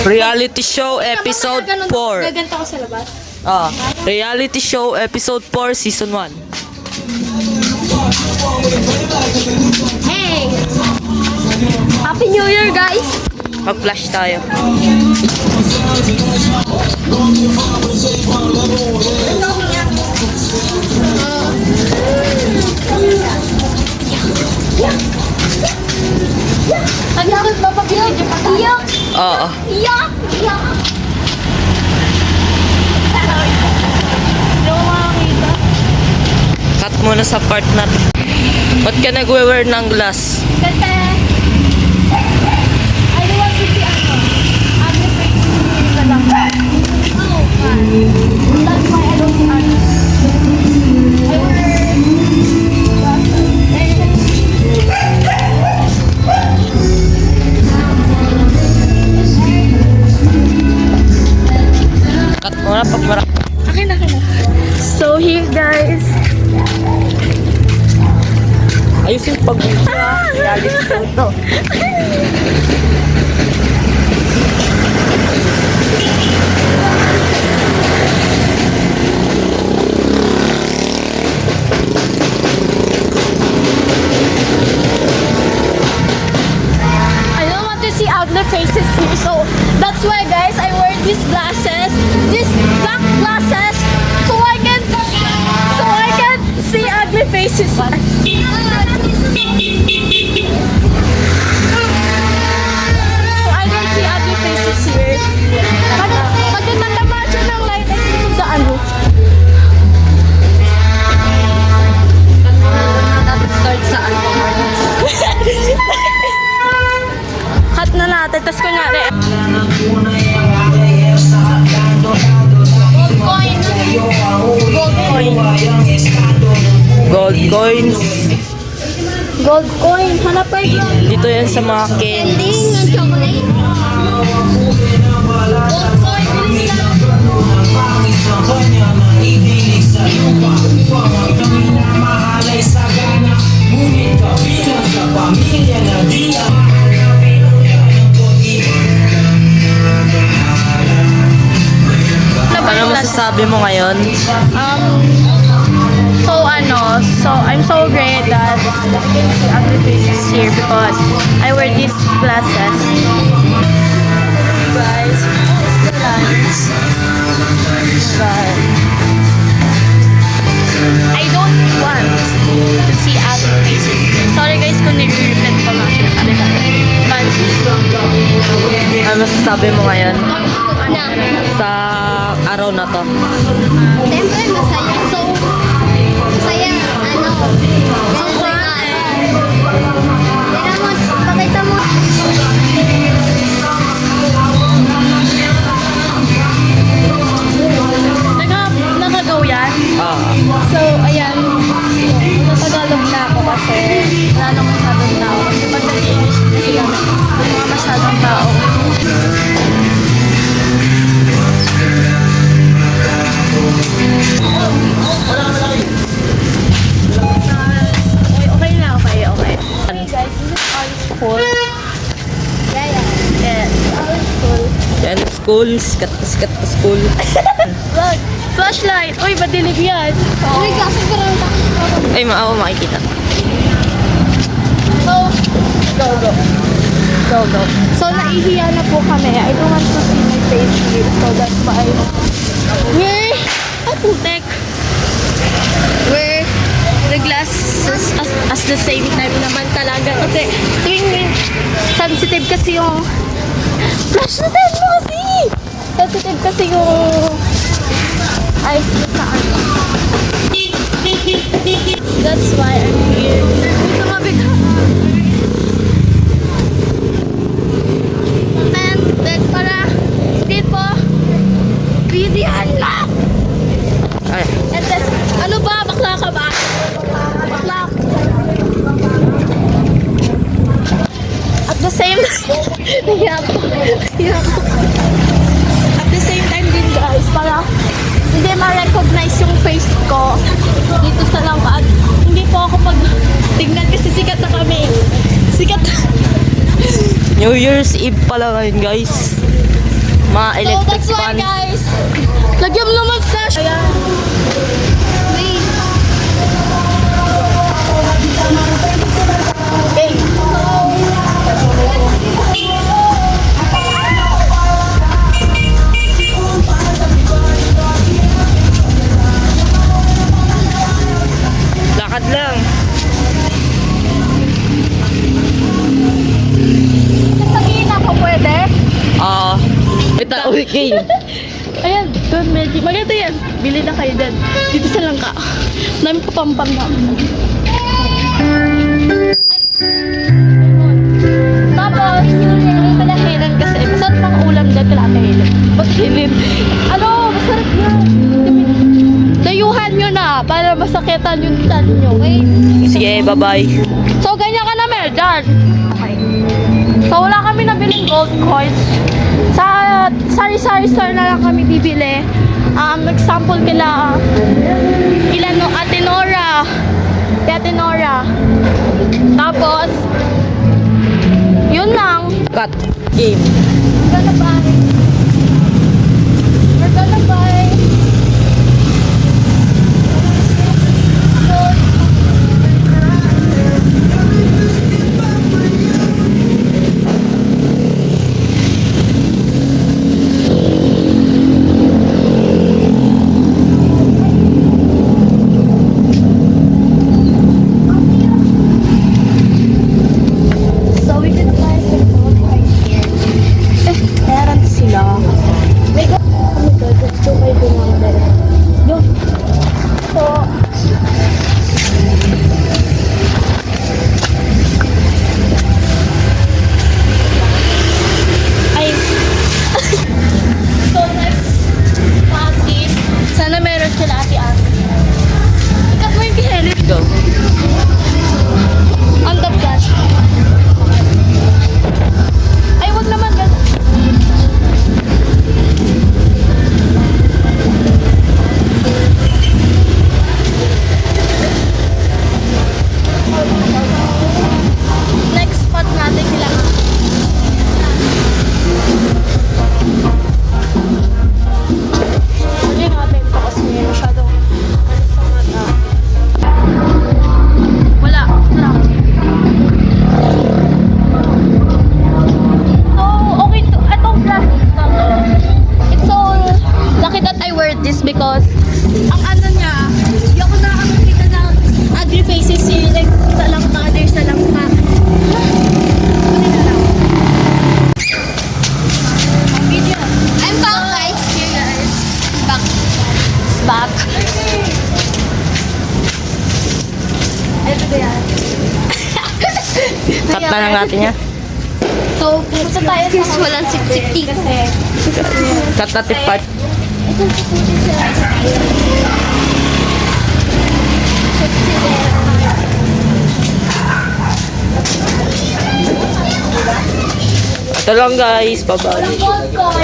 Reality show episode 4. Gaganto ko sa labas. Reality show episode 4 season 1. Hey! Happy New Year, guys! Mag-flash tayo. Iyak! Iyak! Oo. Iyak! Iyak! Hindi ko makakita. Cut muna sa part na. Ba't ka nag-wear ng glass? Kasi, I don't want to see ano face sa lang. Oh, that's why I don't see ano. I wear Cut muna pag marami. akin na. So here, guys. Ayusin pag-video reality show to. I don't want to see ugly faces here, so that's why, guys, I wear these glasses, these black glasses, so I can see ugly faces. So I don't see ugly faces here. Pag nagtatama siya ng light, ay susundaan mo. Start sa ano? Cut na natin, tapos kunyari. Gold coin. Gold coins. Gold coin. Hanap pa yun. Dito yan sa mga candy. Ending ng chocolate. Gold coin. Bilis lang. Ano masasabi mo ngayon? So I'm so great that I can see ugly faces here because I wear these glasses. Guys, the lights. But I don't want to see ugly faces. Sorry guys kung nire-reflect ko lang sila kanila. But Ano masasabi mo ngayon na, sa araw na to? siyempre masaya. So, masaya, so fun. Tignan mo, pakita mo. Nakagaw yan? So, ayan. Natagalog na ako kasi wala nang masyadong tao. Kasi pag nag-English kasi kami, wala masyadong tao. Okay na, okay. Okay guys, this is our school. Yes, our school. Yan, school. Sikat na school. Look, flashlight. Uy, madilig yan. Uy, kasi parang Ay, maawa makikita. So, go. So, naihiya na po kami. I don't want to see my face here. So, that's why. Wear a putek. Wear the glasses as the same time naman talaga. Kasi, tuwing sensitive kasi yung flash na tayo mo kasi. Sensitive kasi yung eyes mo sa ano. That's why I'm here. Ito mabigat. And then para dito, videohan lang. Ay, And then, ano ba? Bakla ka ba? Bakla. At the same At the same time din guys, para hindi ma-recognize yung face ko dito sa langka. At hindi po ako pag tignan kasi sikat na kami. Sikat. New Year's Eve pala ngayon, guys. Mga So electric that's why fan. guys, lagyan mo naman flash. Ayan. Wait. Okay. Lakad lang. Sasabihin ako pwede? Ito, okay. Ayan, doon medyo. Maganda yan. Bili na kayo dyan. Dito sa langka. Dami pa pampam namin. Tapos, yung palahinan kasi. Masarap mga ulam dyan kala kahilan. Maghilid. Ano, masarap yan. Dayuhan nyo na para masakitan yung chan nyo. Okay? Sige, bye-bye. So, ganyan ka na, Meldan. Okay. So, wala kami nabiling gold coins. Sa sari-sari store na lang kami bibili. Example kila no, Ate Nora. Kay Ate Nora. Tapos, yun lang. Cut. Game. We're gonna buy. We're gonna buy. So we can buy the gold right here. Meron sila. May gold. Oh my God, let's go by the number. Yun. So, ay. So let's practice. Sana meron sila ate Ami. Ikat mo yung kihelit. Go. On the flash. Ay, wag naman ganun. Next spot natin sila. Hindi natin ito kasi masyadong ano sa mata. Wala. Wala. So, okay to, itong plastic na to, it's so lucky that I wear this because ang ano niya, hindi ako nakakakita ng ugly faces like sa langka, there's sa langka. Kunin na lang. Video. I'm back guys. Here guys. Back. Back. Ito ba yan? Cut na lang natin yan. So, punta tayo sa walang siksik kasi Cut natin part. Ito lang guys. Bye-bye. Gold coin.